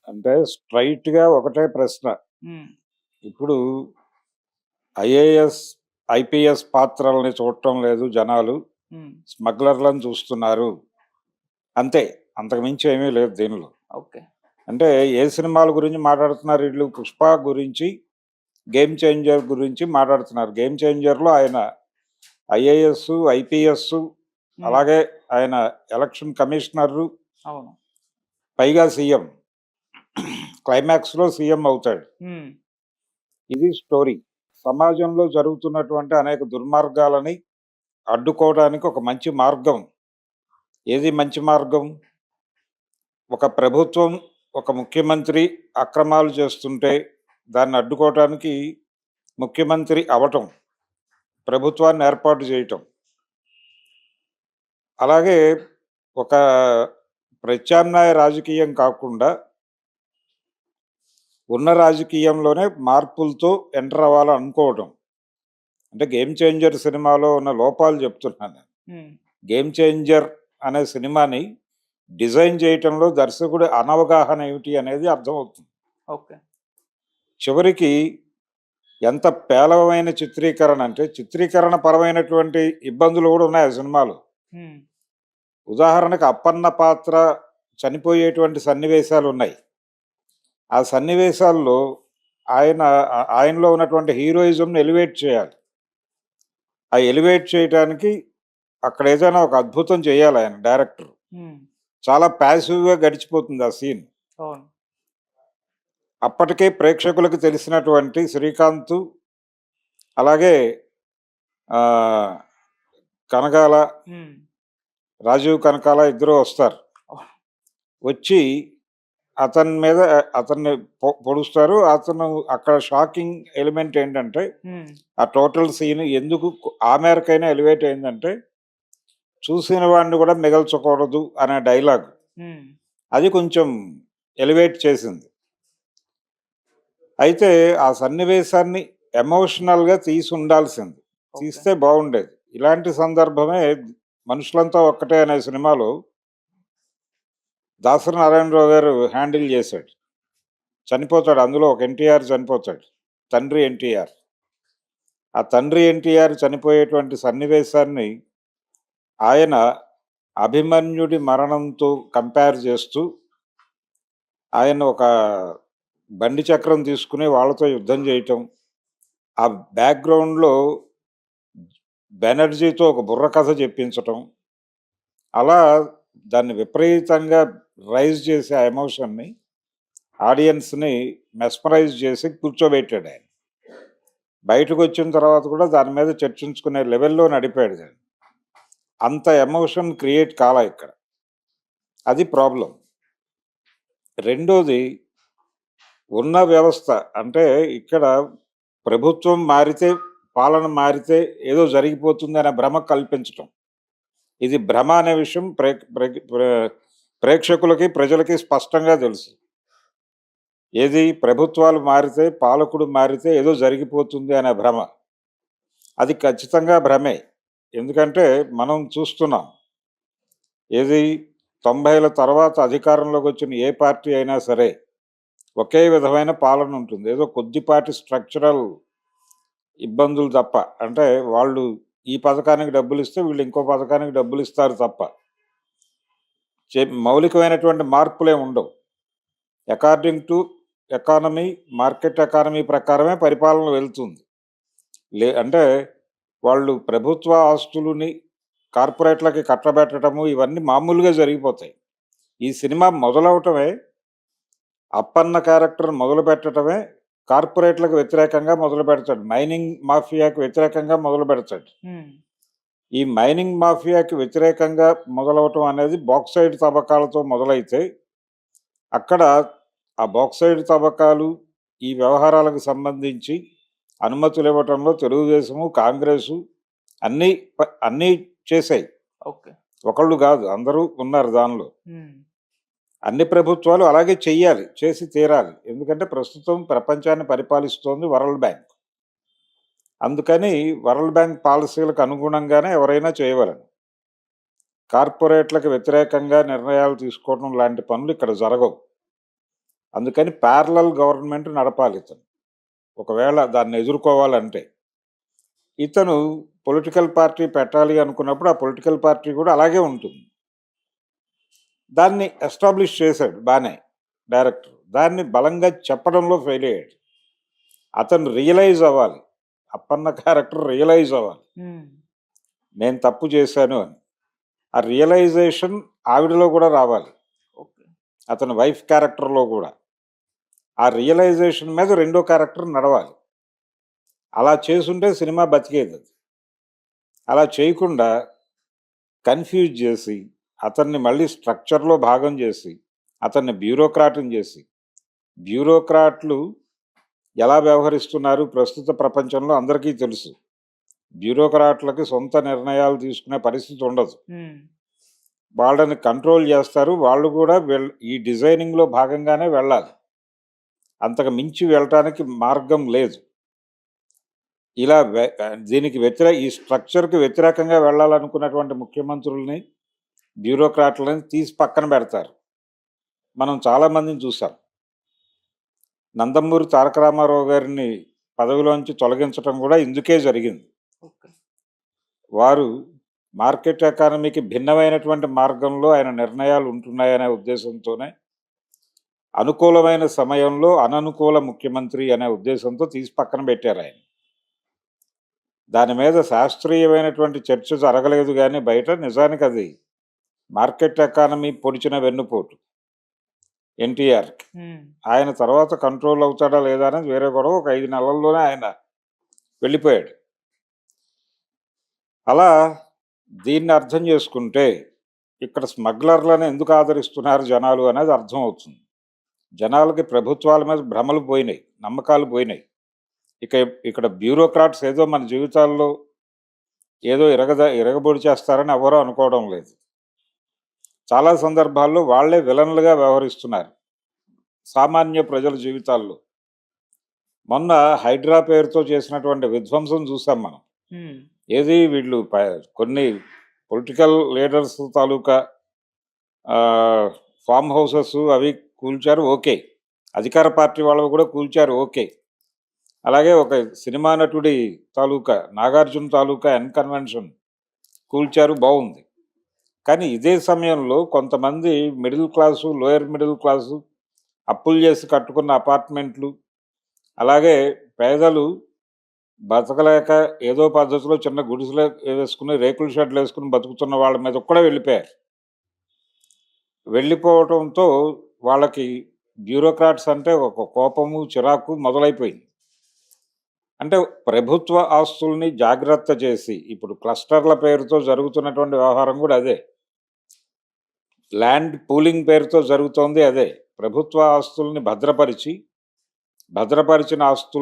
అంటే స్ట్రైట్‌గా ఒకటే ప్రశ్న. హ్మ్. ఇప్పుడు ఐఏఎస్, ఐపీఎస్ పాత్రలని చూడటం లేదు జనాలు. హ్మ్. స్మగ్లర్‌లను చూస్తున్నారు. అంతే. అంతకు మించి ఏమీ లేదు దీనిలో. ఓకే. అంటే ఏ సినిమాల గురించి మాట్లాడుతున్నారు ఈళ్ళు? 'పుష్ప' గురించి, 'గేమ్ చేంజర్' గురించి మాట్లాడుతున్నారు. 'గేమ్ చేంజర్‌లో' ఆయన ఐఏఎస్, ఐపీఎస్ హ్మ్. అలాగే ఆయన ఎలక్షన్ కమిషనరు, అవును. పైగా సీఎం. క్లైమాక్స్‌లో సీఎం అవుతాడు. హ్మ్. ఇది స్టోరీ. సమాజంలో జరుగుతున్నటువంటి అనేక దుర్మార్గాలని అడ్డుకోవడానికి ఒక మంచి మార్గం. ఏది మంచి మార్గం? ఒక ప్రభుత్వం, ఒక ముఖ్యమంత్రి అక్రమాలు చేస్తుంటే దాన్ని అడ్డుకోవటానికి ముఖ్యమంత్రి అవ్వటం, ప్రభుత్వాన్ని ఏర్పాటు చేయటం. అలాగే ఒక ప్రత్యామ్నాయ రాజకీయం కాకుండా ఉన్న రాజకీయంలోనే మార్పులతో ఎంటర్ అవ్వాలని అనుకోవటం. అంటే 'గేమ్ చేంజర్' సినిమాలో ఉన్న లోపాలు చెప్తున్నాను నేను. హ్మ్. 'గేమ్ చేంజర్' అనే సినిమాని డిజైన్ చేయటంలో దర్శకుడి అనవగాహన ఏమిటి అనేది అర్థమవుతుంది. ఓకే. చివరికి ఎంత పేలవమైన చిత్రీకరణ అంటే, చిత్రీకరణ పరమైనటువంటి ఇబ్బందులు కూడా ఉన్నాయి ఆ సినిమాలో. హ్మ్. ఉదాహరణకు అప్పన్న పాత్ర చనిపోయేటువంటి సన్నివేశాలున్నాయి. ఆ సన్నివేశాల్లో ఆయనలో ఉన్నటువంటి హీరోయిజంని ఎలివేట్ చేయాలి. ఆ ఎలివేట్ చేయటానికి అక్కడ ఏదైనా ఒక అద్భుతం చేయాలాయన డైరెక్టర్. హ్మ్. చాలా ప్యాసివ్‌గా గడిచిపోతుంది ఆ సీన్. అవును. అప్పటికే ప్రేక్షకులకు తెలిసినటువంటి 'శ్రీకాంత్' అలాగే ఆహ్, 'కనకాల', హ్మ్. 'రాజీవ్ కనకాల' ఇద్దరు వస్తారు. ఓహ్! వచ్చి అతని మీద అతన్ని పొడుస్తారు. అతను అక్కడ షాకింగ్ ఎలిమెంట్ ఏంటంటే, హ్మ్. ఆ టోటల్ సీన్ ఎందుకు ఆ మేరకైనా ఎలివేట్ అయిందంటే, చూసిన వాడిని కూడా మిగల్చకూడదు అనే డైలాగ్. హ్మ్. అది కొంచెం ఎలివేట్ చేసింది. అయితే ఆ సన్నివేశాన్ని ఎమోషనల్‌గా తీసుండాల్సింది. ఓకే. తీస్తే బావుండేది. ఇలాంటి సందర్భమే 'మనుషులంతా ఒక్కటే' అనే సినిమాలో దాసరి నారాయణరావు గారు హ్యాండిల్ చేశాడు. చనిపోతాడు అందులో ఒక ఎన్టీఆర్ చనిపోతాడు. తండ్రి ఎన్టీఆర్. ఆ తండ్రి ఎన్టీఆర్ చనిపోయేటువంటి సన్నివేశాన్ని ఆయన అభిమన్యుడి మరణంతో కంపేర్ చేస్తూ ఆయన ఒక బండి చక్రం తీసుకుని వాళ్ళతో యుద్ధం చేయటం. ఆ బ్యాక్‌గ్రౌండ్‌లో బెనర్జీతో ఒక బుర్ర కథ చెప్పించటం. అలా దాన్ని విపరీతంగా రైజ్ చేసి ఆ ఎమోషన్‌ని ఆడియన్స్‌ని మెస్మరైజ్ చేసి కూర్చోబెట్టాడాయన. బయటకొచ్చిన తర్వాత కూడా దాని మీద చర్చించుకునే లెవెల్‌లో నడిపాడు దాన్ని. అంత ఎమోషన్ క్రియేట్ కాలా ఇక్కడ. అది ప్రాబ్లమ్. రెండోది ఉన్న వ్యవస్థ అంటే ఇక్కడ ప్రభుత్వం మారితే, పాలన మారితే ఏదో జరిగిపోతుందనే భ్రమ కల్పించటం. ఇది భ్రమ అనే విషయం ప్రేక్షకులకి, ప్రజలకి స్పష్టంగా తెలుసు. ఏది ప్రభుత్వాలు మారితే, పాలకుడు మారితే ఏదో జరిగిపోతుంది అనే భ్రమ. అది ఖచ్చితంగా భ్రమే. ఎందుకంటే మనం చూస్తున్నాం. ఏది 90ల తర్వాత అధికారంలోకొచ్చిన ఏ పార్టీ అయినా సరే, ఒకే విధమైన పాలన ఉంటుంది. ఏదో కొద్దిపాటి స్ట్రక్చరల్ ఇబ్బందులు తప్ప. అంటే వాళ్ళు ఈ పథకానికి డబ్బులిస్తే వీళ్ళు ఇంకో పథకానికి డబ్బులిస్తారు తప్ప. మౌలికమైనటువంటి మార్పులేమి ఉండవు. According to economy, market economy ప్రకారమే పరిపాలన వెళ్తుంది. అంటే వాళ్ళు ప్రభుత్వ ఆస్తులని కార్పొరేట్‌లకి కట్టబెట్టడము ఇవన్నీ మామూలుగా జరిగిపోతాయి. ఈ సినిమా మొదలవటమే అప్పన్న క్యారెక్టర్ మొదలుపెట్టడమే కార్పొరేట్‌లకు వ్యతిరేకంగా మొదలుపెడతాడు. మైనింగ్ మాఫియాకి వ్యతిరేకంగా మొదలుపెడతాడు. హ్మ్. ఈ మైనింగ్ మాఫియాకి వ్యతిరేకంగా మొదలవటం అనేది బాక్సైట్ తవ్వకాలతో మొదలైతే, అక్కడ ఆ బాక్సైట్ తవ్వకాలు, ఈ వ్యవహారాలకు సంబంధించి అనుమతులివ్వటంలో తెలుగుదేశము, కాంగ్రెసు అన్నీ అన్నీ చేశాయి. ఓకే. ఒకళ్ళు గాదు అందరూ ఉన్నారు దానిలో. హ్మ్. అన్ని ప్రభుత్వాలు అలాగే చెయ్యాలి. చేసి తీరాలి. ఎందుకంటే ప్రస్తుతం ప్రపంచాన్ని పరిపాలిస్తోంది వరల్డ్ బ్యాంక్. అందుకని వరల్డ్ బ్యాంక్ పాలసీలకు అనుగుణంగానే ఎవరైనా చేయవలెను. కార్పొరేట్‌లకు వ్యతిరేకంగా నిర్ణయాలు తీసుకోవడం లాంటి పనులు ఇక్కడ జరగవు. అందుకని ప్యారలల్ గవర్నమెంట్ నడపాలి ఇతను. ఒకవేళ దాన్ని ఎదుర్కోవాలంటే. ఇతను పొలిటికల్ పార్టీ పెట్టాలి అనుకున్నప్పుడు ఆ పొలిటికల్ పార్టీ కూడా అలాగే ఉంటుంది. దాన్ని ఎస్టాబ్లిష్ చేశాడు బానే డైరెక్టర్. దాన్ని బలంగా చెప్పడంలో ఫెయిల్ అయ్యాడు. అతను రియలైజ్ అవ్వాలి. అప్పన్న క్యారెక్టర్ రియలైజ్ అవ్వాలి. హ్మ్. నేను తప్పు చేశాను అని. ఆ రియలైజేషన్ ఆవిడలో కూడా రావాలి. ఓకే. అతని వైఫ్ క్యారెక్టర్‌లో కూడా. ఆ రియలైజేషన్ మీద రెండో క్యారెక్టర్ నడవాలి. అలా చేసుంటే సినిమా బతికేదది. అలా చేయకుండా కన్‌ఫ్యూజ్ చేసి, అతన్ని మళ్ళీ స్ట్రక్చర్‌లో భాగం చేసి, అతన్ని బ్యూరోక్రాట్‌ని చేసి, బ్యూరోక్రాట్లు ఎలా వ్యవహరిస్తున్నారు ప్రస్తుత ప్రపంచంలో అందరికీ తెలుసు. బ్యూరోక్రాట్‌లకి సొంత నిర్ణయాలు తీసుకునే పరిస్థితి ఉండదు. హ్మ్. వాళ్ళని కంట్రోల్ చేస్తారు. వాళ్ళు కూడా ఈ డిజైనింగ్‌లో భాగంగానే వెళ్ళాలి. అంతకు మించి వెళ్ళటానికి మార్గం లేదు. ఇలా దీనికి ఈ స్ట్రక్చర్‌కి వ్యతిరేకంగా వెళ్ళాలనుకున్నటువంటి ముఖ్యమంత్రుల్ని, బ్యూరోక్రాట్‌లని తీసి పక్కన పెడతారు. మనం చాలామందిని చూసాం. నందమూరి తారక రామారావు గారిని పదవిలోంచి తొలగించటం కూడా ఇందుకే జరిగింది. ఓకే. వారు మార్కెట్ ఎకానమీకి భిన్నమైనటువంటి మార్గంలో ఆయన నిర్ణయాలు ఉంటున్నాయనే ఉద్దేశంతోనే, అనుకూలమైన సమయంలో అననుకూల ముఖ్యమంత్రి అనే ఉద్దేశంతో తీసి పక్కన పెట్టారాయన. దాని మీద శాస్త్రీయమైనటువంటి చర్చ జరగలేదు గానీ బయట. నిజానికి అది మార్కెట్ ఎకానమీ పొడిచిన వెన్నుపోటు ఎన్టీఆర్‌కి. హ్మ్. ఆయన తర్వాత కంట్రోల్ అవుతాడా లేదా అనేది వేరే గొడవ. ఒక 5 నెలల్లోనే ఆయన వెళ్ళిపోయాడు. అలా దీన్ని అర్థం చేసుకుంటే ఇక్కడ స్మగ్లర్లను ఎందుకు ఆదరిస్తున్నారు జనాలు అనేది అర్థమవుతుంది. జనాలకి ప్రభుత్వాల మీద భ్రమలు పోయినాయి, నమ్మకాలు పోయినాయి. ఇక్కడ బ్యూరోక్రాట్స్ ఏదో మన జీవితాల్లో ఏదో ఇరగబొడి చేస్తారని ఎవరూ అనుకోవడం లేదు. చాలా సందర్భాల్లో వాళ్లే విలన్లుగా వ్యవహరిస్తున్నారు సామాన్య ప్రజల జీవితాల్లో. మొన్న హైడ్రా పేరుతో చేసినటువంటి విధ్వంసం చూసాం మనం. హ్మ్. ఏది వీళ్ళు కొన్ని పొలిటికల్ లీడర్స్ తాలూకా ఫామ్ హౌసెస్ అవి కూల్చారు, ఓకే. అధికార పార్టీ వాళ్ళు కూడా కూల్చారు, ఓకే. అలాగే ఒక సినిమా నటుడి తాలూకా, నాగార్జున తాలూకా కన్వెన్షన్ కూల్చారు, బాగుంది. కానీ ఇదే సమయంలో కొంతమంది middle class, lower middle class అప్పులు చేసి కట్టుకున్న అపార్ట్మెంట్లు, అలాగే పేదలు బతకలేక ఏదో పద్ధతిలో చిన్న గుడిసెలు వేసుకుని, రేకుల షెడ్లు వేసుకుని బతుకుతున్న వాళ్ళ మీద కూడా వెళ్ళిపోయారు. వెళ్ళిపోవటంతో వాళ్ళకి బ్యూరోక్రాట్స్ అంటే ఒక కోపము, చిరాకు మొదలైపోయింది. అంటే ప్రభుత్వ ఆస్తుల్ని జాగ్రత్త చేసి, ఇప్పుడు క్లస్టర్ల పేరుతో జరుగుతున్నటువంటి వ్యవహారం కూడా అదే. ల్యాండ్ పూలింగ్ పేరుతో జరుగుతోంది అదే. ప్రభుత్వ ఆస్తుల్ని భద్రపరిచిన ఆస్తులు